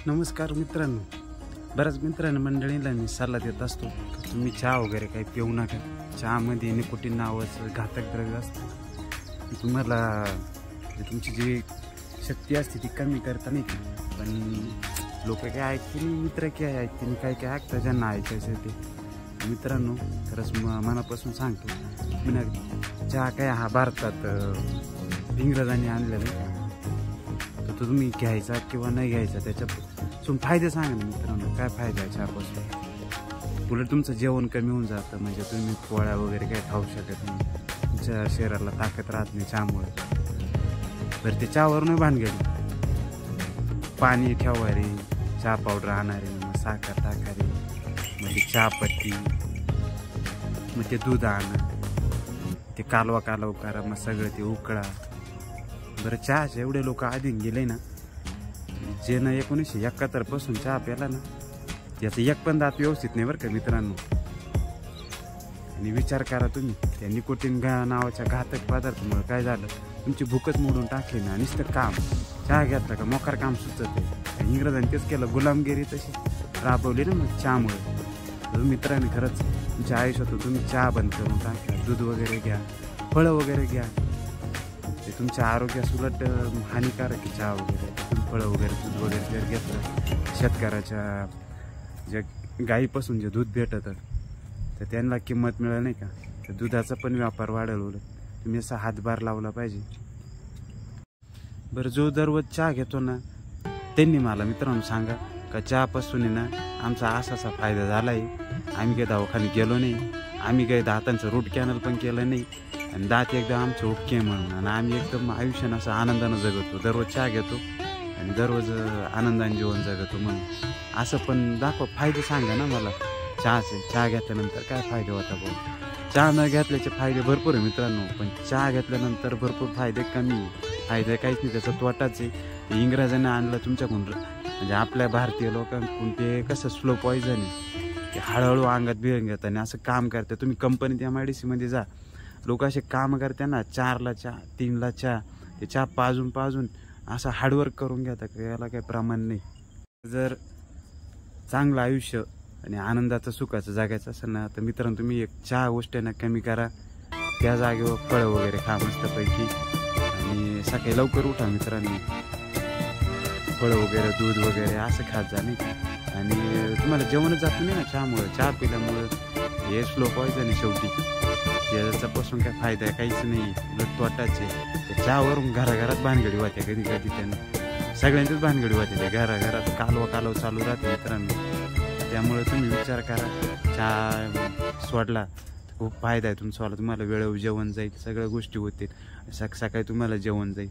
नमस्कार मित्रांनो, बऱ्याच मित्रांना मंडळीला मी सल्ला देत असतो की तुम्ही चहा वगैरे काही पिऊ नका. चहामध्ये निकोटीन नावाचं घातक द्रव्य असतं. तुम्हाला तुमची जी शक्ती असते ती कमी करता नाही का. पण लोक काय ऐकते नाही, मित्र काय ऐकते नाही, काय ऐकतं ज्यांना ऐकायचं ते. मित्रांनो, खरंच मनापासून सांगतो, चहा काय हा भारतात इंग्रजांनी आणलेला नाही का. तर तुम्ही घ्यायचा किंवा नाही घ्यायचा त्याच्यापासून फायदे सांगा ना मित्रांनो, काय फायदा आहे चहापासून. उलट तुमचं जेवण कमी होऊन जातं, म्हणजे तुम्ही पोळ्या वगैरे काही खाऊ शकत नाही, तुमच्या शरीराला ताकद राहत नाही चहामुळे. तर ते चहावरून भानगडी, पाणी ठेवारे, चहा पावडर आणारे, मग साखर टाकारे, मग ते चहापत्ती, मग ते दूध आणा, ते कालवा करा, मग सगळं ते उकळा. बरं, चहाचे एवढे लोक आधी गेले ना, जे ना 1971 पासून चहा प्याला ना, त्याचं एक पण दात व्यवस्थित नाही बरं का मित्रांनो. आणि विचार करा तुम्ही, त्या निकोटीन नावाच्या घातक पदार्थामुळे काय झालं, तुमची भूकच मोडून टाकली ना. नुसतं काम चहा घेतला का मोकार काम सुचत आहे. इंग्रजांनी तेच केलं, गुलामगिरी तशी राबवली ना मग चहामुळे. मित्रांनी खरंच तुमच्या आयुष्यात तुम्ही चहा बंद करून टाका, दूध वगैरे घ्या, फळं वगैरे घ्या. ते तुमच्या आरोग्यास उलट हानिकारक आहे चहा वगैरे. तुम्ही फळं वगैरे, दूध वगैरे जर घेतलं, शेतकऱ्याच्या ज्या गाईपासून जे दूध भेटतं तर त्यांना किंमत मिळेल नाही का. तर दुधाचा पण व्यापार वाढेल. उलट तुम्ही असा हातभार लावला पाहिजे. बरं, जो दररोज चहा घेतो ना, त्यांनी मला मित्रांनो सांगा का चहापासून आहे ना आमचा असा फायदा झाला आहे. आम्ही काही दवाखान्यात गेलो नाही, आम्ही काही दातांचं रूट कॅनल पण केलं नाही, आणि दात एकदम आमचं ओके म्हणून, आणि आम्ही एकदम आयुष्यानं असं आनंदानं जगतो. दररोज चहा घेतो आणि दररोज आनंदाने जीवन जगतो म्हणून. असं पण दाखव, फायदे सांगा ना मला चहाचे. चहा घेतल्यानंतर काय फायदे होता भाऊ. चहा न घेतल्याचे फायदे भरपूर आहे मित्रांनो, पण चहा घेतल्यानंतर भरपूर फायदे कमी. फायदे काहीच नाही, त्याचा तोटाच आहे. इंग्रजांनी आणलं तुमच्याकडून, म्हणजे आपल्या भारतीय लोकांकडून ते कसं स्लो पॉइझन आहे, ते हळूहळू अंगात बिरंगत आणि असं काम करते. तुम्ही कंपनीत MIDC मध्ये जा, लोक असे काम करते ना, 4ला चहा, 3ला चहा, ते चहा पाजून असं हार्डवर्क करून घेतात, याला काही प्रमाण नाही. जर चांगलं आयुष्य आणि आनंदाचं सुखाचं जगायचं असेल ना, तर मित्रांनो तुम्ही एक चहा गोष्टींना कमी करा. त्या जागेवर फळं वगैरे खा मस्तपैकी, आणि सकाळी लवकर उठा मित्रांनो. फळं वगैरे, दूध वगैरे असं खात जा नाही का. आणि तुम्हाला जेवणच जात नाही ना चहामुळं. चहा पिल्यामुळं हे स्लो पॉइझन आहे शेवटी. त्याच्यापासून काय फायदा आहे, काहीच नाही, उलट तोटाच आहे. त्या चहावरून घराघरात भानगडी होत्या कधी त्यानं, सगळ्यांचीच भानगडी होते. त्या घराघरात कालवा चालू राहते मित्रांनो. त्यामुळे तुम्ही विचार करा, चहा सोडला खूप फायदा आहे तुमचा. तुम्हाला वेळेवर जेवण जाईल, सगळ्या गोष्टी होतील. सकाळी तुम्हाला जेवण जाईल.